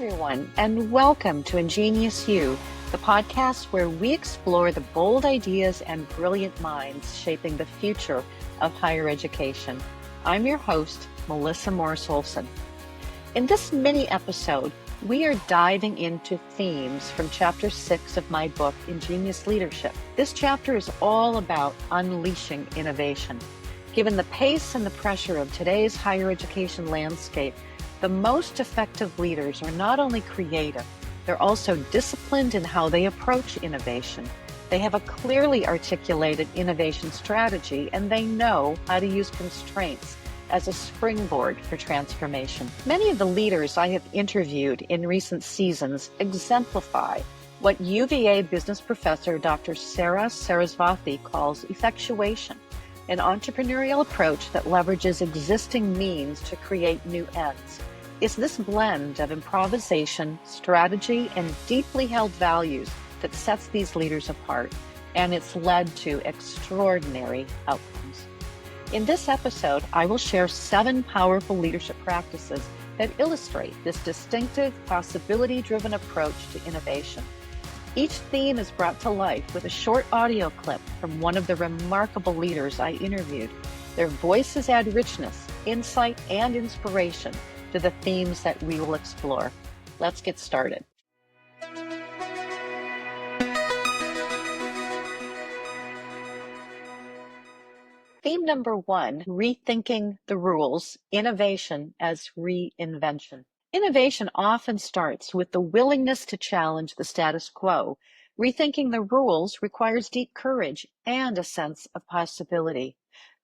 everyone, and welcome to IngenioUs, the podcast where we explore the bold ideas and brilliant minds shaping the future of higher education. I'm your host, Melissa Morris-Olson. In this mini episode, we are diving into themes from Chapter 6 of my book, IngenioUs Leadership. This chapter is all about unleashing innovation. Given the pace and the pressure of today's higher education landscape, the most effective leaders are not only creative, they're also disciplined in how they approach innovation. They have a clearly articulated innovation strategy, and they know how to use constraints as a springboard for transformation. Many of the leaders I have interviewed in recent seasons exemplify what UVA business professor Dr. Sarah Sarasvathy calls effectuation, an entrepreneurial approach that leverages existing means to create new ends. It's this blend of improvisation, strategy, and deeply held values that sets these leaders apart, and it's led to extraordinary outcomes. In this episode, I will share 7 powerful leadership practices that illustrate this distinctive, possibility-driven approach to innovation. Each theme is brought to life with a short audio clip from one of the remarkable leaders I interviewed. Their voices add richness, insight, and inspiration to the themes that we will explore. Let's get started. Theme number 1, rethinking the rules, innovation as reinvention. Innovation often starts with the willingness to challenge the status quo. Rethinking the rules requires deep courage and a sense of possibility.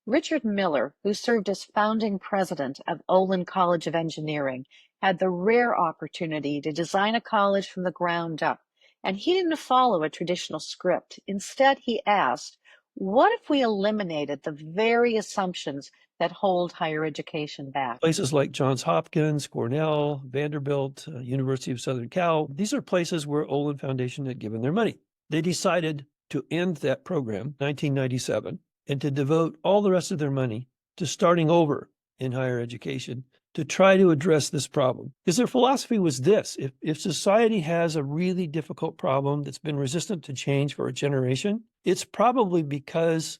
Richard Miller, who served as founding president of Olin College of Engineering, had the rare opportunity to design a college from the ground up. And he didn't follow a traditional script. Instead, he asked, what if we eliminated the very assumptions that hold higher education back? Places like Johns Hopkins, Cornell, Vanderbilt, University of Southern Cal, these are places where Olin Foundation had given their money. They decided to end that program, 1997, and to devote all the rest of their money to starting over in higher education to try to address this problem. Because their philosophy was this: if society has a really difficult problem that's been resistant to change for a generation, it's probably because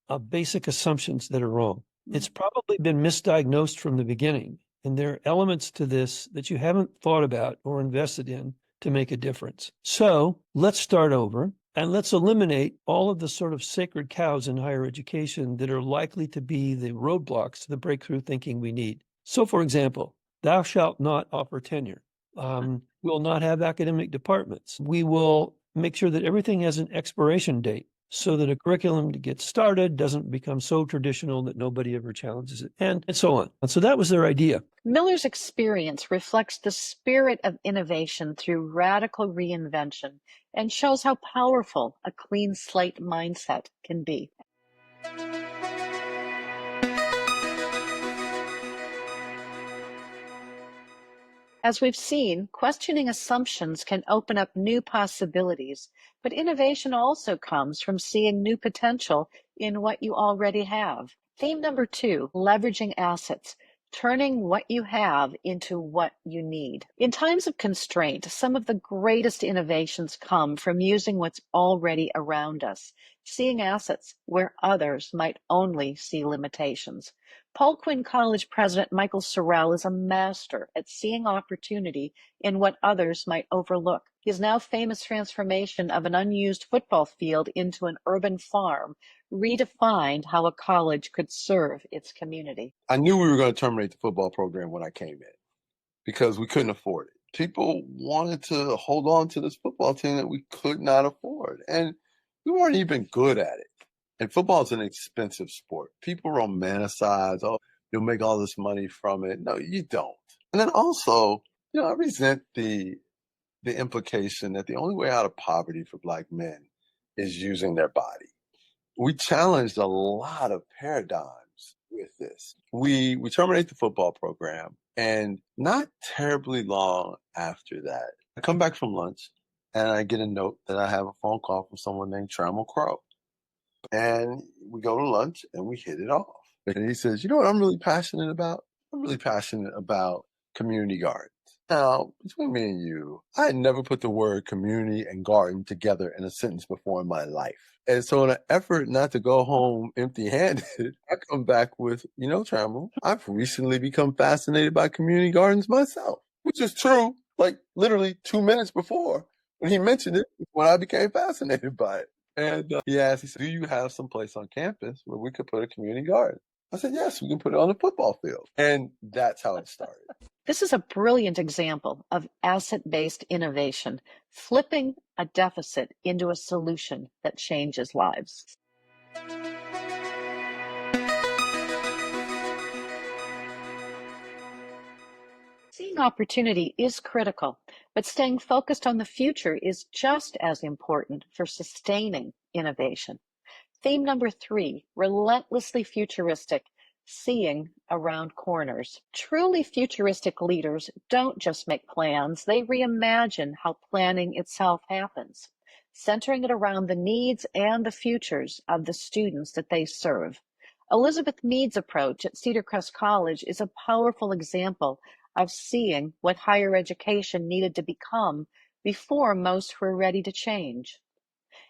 of basic assumptions that are wrong. It's probably been misdiagnosed from the beginning, and there are elements to this that you haven't thought about or invested in to make a difference. So let's start over. And let's eliminate all of the sort of sacred cows in higher education that are likely to be the roadblocks to the breakthrough thinking we need. So, for example, thou shalt not offer tenure. We'll not have academic departments. We will make sure that everything has an expiration date so that a curriculum to get started doesn't become so traditional that nobody ever challenges it, and so on. And so that was their idea. Miller's experience reflects the spirit of innovation through radical reinvention and shows how powerful a clean slate mindset can be. As we've seen, questioning assumptions can open up new possibilities, but innovation also comes from seeing new potential in what you already have. Theme number 2, leveraging assets, turning what you have into what you need. In times of constraint, some of the greatest innovations come from using what's already around us, seeing assets where others might only see limitations. Paul Quinn College President Michael Sorrell is a master at seeing opportunity in what others might overlook. His now famous transformation of an unused football field into an urban farm redefined how a college could serve its community. I knew we were going to terminate the football program when I came in because we couldn't afford it. People wanted to hold on to this football team that we could not afford, and we weren't even good at it. And football is an expensive sport. People romanticize, oh, you'll make all this money from it. No, you don't. And then also, I resent the implication that the only way out of poverty for Black men is using their body. We challenged a lot of paradigms with this. We terminate the football program, and not terribly long after that, I come back from lunch and I get a note that I have a phone call from someone named Trammell Crow. And we go to lunch and we hit it off. And he says, you know what I'm really passionate about? I'm really passionate about community gardens. Now, between me and you, I had never put the word community and garden together in a sentence before in my life. And so in an effort not to go home empty-handed, I come back with, Trammell, I've recently become fascinated by community gardens myself, which is true, like literally 2 minutes before when he mentioned it, when I became fascinated by it. And he said, do you have some place on campus where we could put a community garden? I said, yes, we can put it on the football field. And that's how it started. This is a brilliant example of asset-based innovation, flipping a deficit into a solution that changes lives. Seeing opportunity is critical, but staying focused on the future is just as important for sustaining innovation. Theme number 3, relentlessly futuristic, seeing around corners. Truly futuristic leaders don't just make plans, they reimagine how planning itself happens, centering it around the needs and the futures of the students that they serve. Elizabeth Meade's approach at Cedar Crest College is a powerful example of seeing what higher education needed to become before most were ready to change.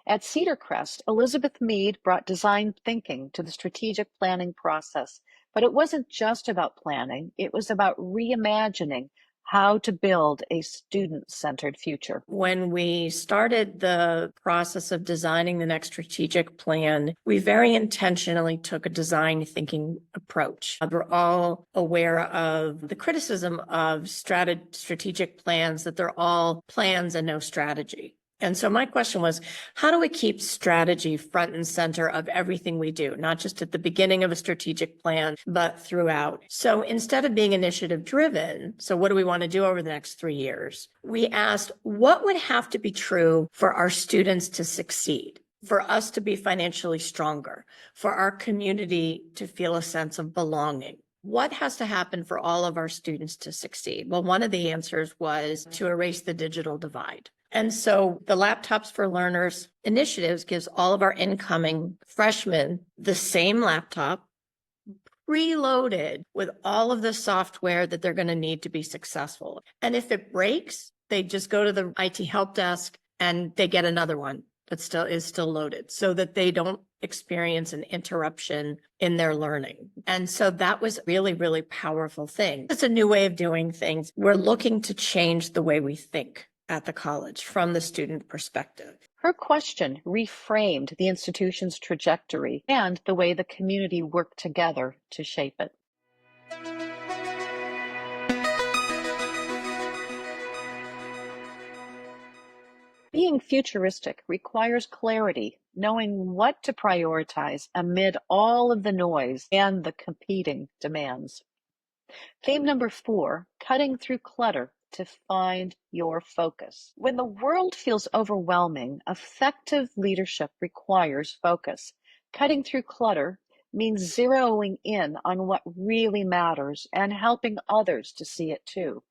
At Cedar Crest, Elizabeth Meade brought design thinking to the strategic planning process, but it wasn't just about planning, it was about reimagining how to build a student-centered future. When we started the process of designing the next strategic plan, we very intentionally took a design thinking approach. We're all aware of the criticism of strategic plans, that they're all plans and no strategy. And so my question was, how do we keep strategy front and center of everything we do, not just at the beginning of a strategic plan, but throughout? So instead of being initiative driven, so what do we want to do over the next 3 years? We asked, what would have to be true for our students to succeed, for us to be financially stronger, for our community to feel a sense of belonging? What has to happen for all of our students to succeed? Well, one of the answers was to erase the digital divide. And so the Laptops for Learners initiatives gives all of our incoming freshmen the same laptop, preloaded with all of the software that they're going to need to be successful. And if it breaks, they just go to the IT help desk and they get another one that is still loaded, so that they don't experience an interruption in their learning. And so that was really, really powerful thing. It's a new way of doing things. We're looking to change the way we think at the college from the student perspective. Her question reframed the institution's trajectory and the way the community worked together to shape it. Being futuristic requires clarity, knowing what to prioritize amid all of the noise and the competing demands. Theme number 4, cutting through clutter to find your focus. When the world feels overwhelming, effective leadership requires focus. Cutting through clutter means zeroing in on what really matters and helping others to see it too.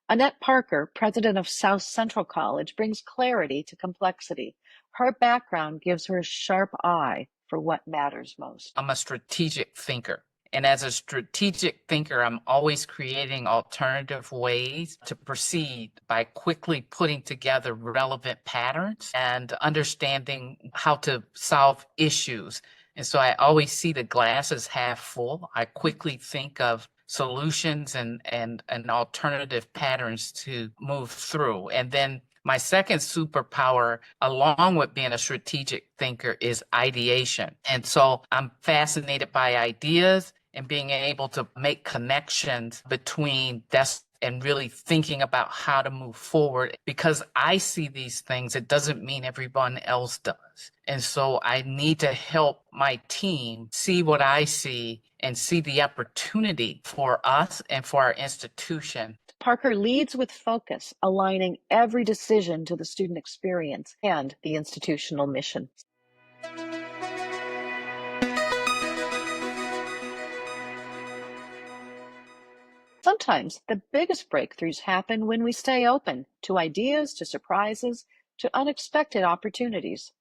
Annette Parker, president of South Central College, brings clarity to complexity. Her background gives her a sharp eye for what matters most. I'm a strategic thinker. And as a strategic thinker, I'm always creating alternative ways to proceed by quickly putting together relevant patterns and understanding how to solve issues. And so I always see the glass as half full. I quickly think of solutions and alternative patterns to move through. And then my second superpower, along with being a strategic thinker, is ideation. And so I'm fascinated by ideas and being able to make connections between that's and really thinking about how to move forward. Because I see these things, it doesn't mean everyone else does. And so I need to help my team see what I see and see the opportunity for us and for our institution. Parker leads with focus, aligning every decision to the student experience and the institutional mission. Sometimes the biggest breakthroughs happen when we stay open to ideas, to surprises, to unexpected opportunities.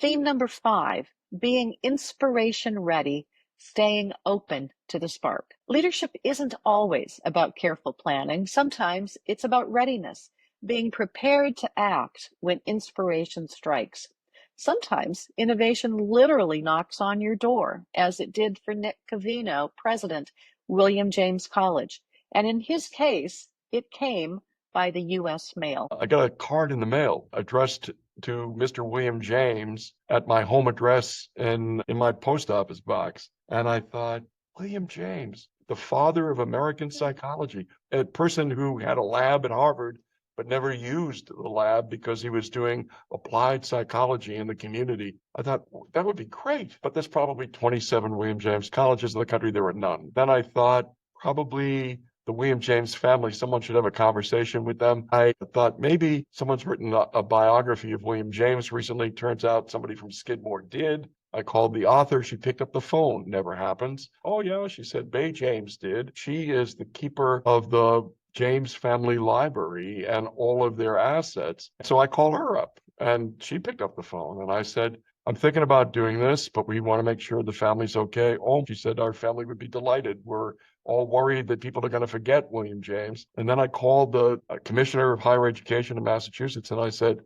Theme number 5, being inspiration ready staying open to the spark. Leadership isn't always about careful planning. Sometimes it's about readiness, being prepared to act when inspiration strikes. Sometimes innovation literally knocks on your door, as it did for Nick Cavino, president, William James College. And in his case, it came by the U.S. mail. I got a card in the mail addressed to Mr. William James at my home address in my post office box. And I thought, William James, the father of American psychology, a person who had a lab at Harvard, but never used the lab because he was doing applied psychology in the community. I thought, that would be great. But there's probably 27 William James colleges in the country. There were none. Then I thought, probably the William James family, someone should have a conversation with them. I thought maybe someone's written a biography of William James recently. Turns out somebody from Skidmore did. I called the author. She picked up the phone. Never happens. Oh, yeah, she said, Bay James did. She is the keeper of the James family library and all of their assets. So I called her up and she picked up the phone and I said, I'm thinking about doing this, but we want to make sure the family's okay. Oh, she said, our family would be delighted. We're all worried that people are going to forget William James. And then I called the commissioner of higher education in Massachusetts and I said,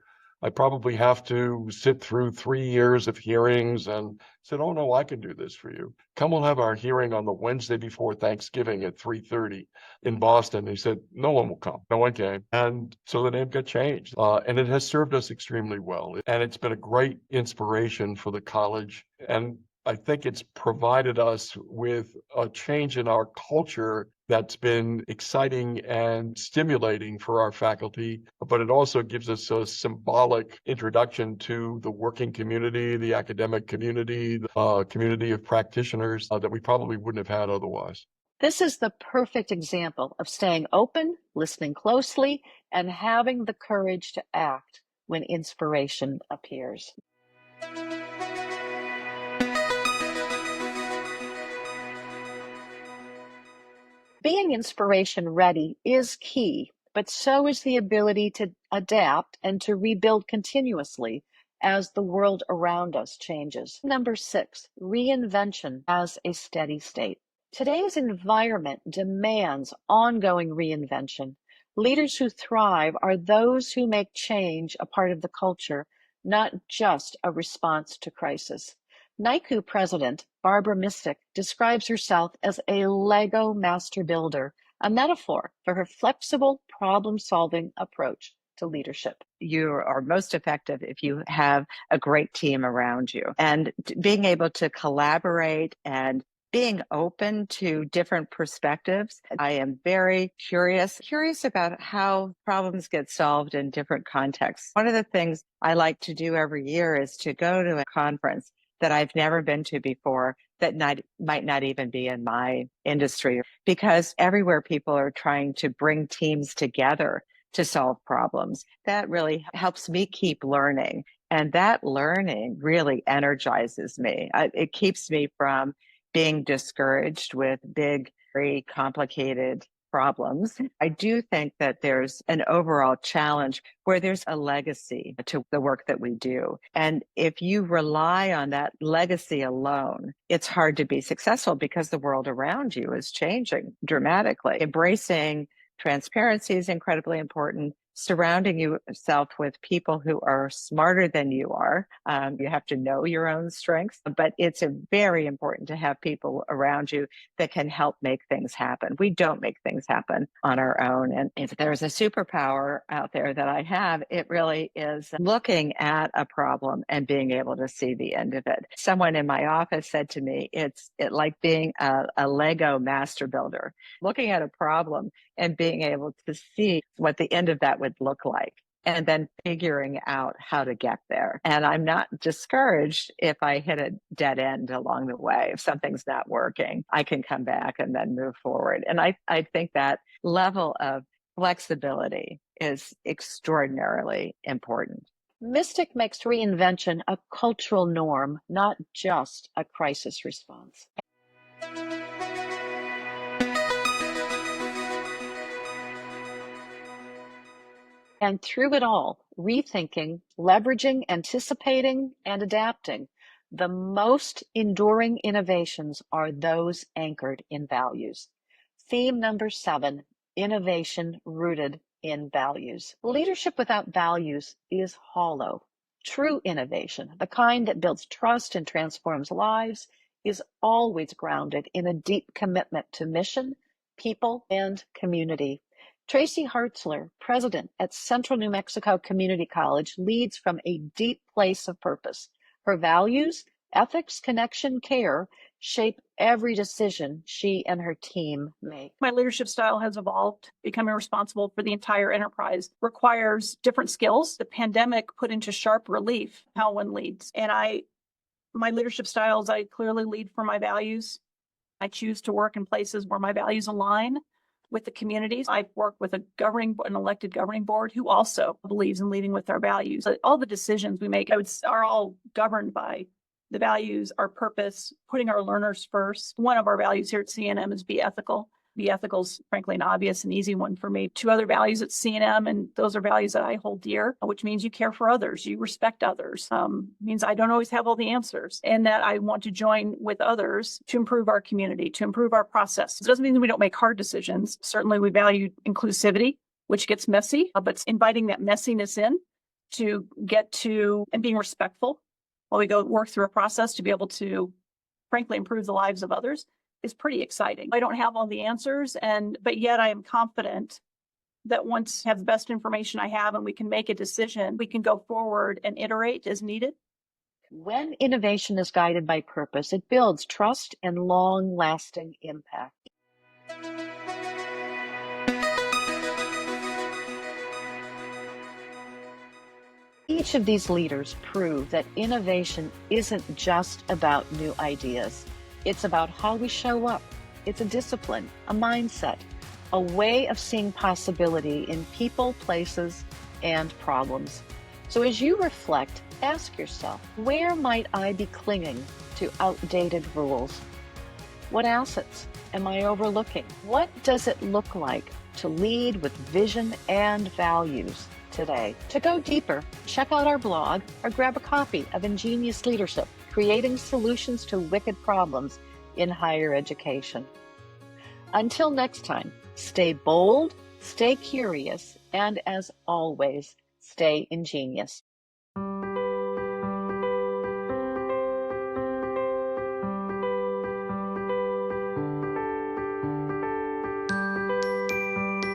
I probably have to sit through 3 years of hearings, and said, oh no, I can do this for you. Come, we'll have our hearing on the Wednesday before Thanksgiving at 3:30 in Boston. He said, no one will come. No one came. And so the name got changed. And it has served us extremely well. And it's been a great inspiration for the college. And I think it's provided us with a change in our culture that's been exciting and stimulating for our faculty, but it also gives us a symbolic introduction to the working community, the academic community, the community of practitioners that we probably wouldn't have had otherwise. This is the perfect example of staying open, listening closely, and having the courage to act when inspiration appears. Being inspiration ready is key, but so is the ability to adapt and to rebuild continuously as the world around us changes. Number 6, reinvention as a steady state. Today's environment demands ongoing reinvention. Leaders who thrive are those who make change a part of the culture, not just a response to crisis. NICU president Barbara Mistick describes herself as a Lego master builder, a metaphor for her flexible problem-solving approach to leadership. You are most effective if you have a great team around you. And being able to collaborate and being open to different perspectives. I am very curious about how problems get solved in different contexts. One of the things I like to do every year is to go to a conference that I've never been to before that might not even be in my industry, because everywhere people are trying to bring teams together to solve problems. That really helps me keep learning. And that learning really energizes me. It keeps me from being discouraged with big, very complicated problems. I do think that there's an overall challenge where there's a legacy to the work that we do. And if you rely on that legacy alone, it's hard to be successful because the world around you is changing dramatically. Embracing transparency is incredibly important. Surrounding yourself with people who are smarter than you are. You have to know your own strengths, but it's very important to have people around you that can help make things happen. We don't make things happen on our own. And if there's a superpower out there that I have, it really is looking at a problem and being able to see the end of it. Someone in my office said to me, it's like being a Lego master builder, looking at a problem and being able to see what the end of that would look like, and then figuring out how to get there. And I'm not discouraged if I hit a dead end along the way. If something's not working, I can come back and then move forward. And I think that level of flexibility is extraordinarily important. Mistick makes reinvention a cultural norm, not just a crisis response. And through it all, rethinking, leveraging, anticipating, and adapting. The most enduring innovations are those anchored in values. Theme number 7, innovation rooted in values. Leadership without values is hollow. True innovation, the kind that builds trust and transforms lives, is always grounded in a deep commitment to mission, people, and community. Tracy Hartzler, president at Central New Mexico Community College, leads from a deep place of purpose. Her values, ethics, connection, care, shape every decision she and her team make. My leadership style has evolved. Becoming responsible for the entire enterprise requires different skills. The pandemic put into sharp relief how one leads. And my leadership styles, I clearly lead for my values. I choose to work in places where my values align with the communities. I've worked with an elected governing board who also believes in leading with our values. All the decisions we make are all governed by the values, our purpose, putting our learners first. One of our values here at CNM is be ethical. Be ethical is frankly an obvious and easy one for me. 2 other values at CNM, and those are values that I hold dear, which means you care for others, you respect others. Means I don't always have all the answers, and that I want to join with others to improve our community, to improve our process. It doesn't mean we don't make hard decisions. Certainly we value inclusivity, which gets messy, but inviting that messiness in to get to and being respectful while we go work through a process to be able to frankly improve the lives of others is pretty exciting. I don't have all the answers, but yet I am confident that once I have the best information I have and we can make a decision, we can go forward and iterate as needed. When innovation is guided by purpose, it builds trust and long-lasting impact. Each of these leaders prove that innovation isn't just about new ideas. It's about how we show up. It's a discipline, a mindset, a way of seeing possibility in people, places, and problems. So as you reflect, ask yourself, where might I be clinging to outdated rules? What assets am I overlooking? What does it look like to lead with vision and values today? To go deeper, check out our blog or grab a copy of IngenioUs Leadership, Creating Solutions to Wicked Problems in Higher Education. Until next time, stay bold, stay curious, and as always, stay ingenious.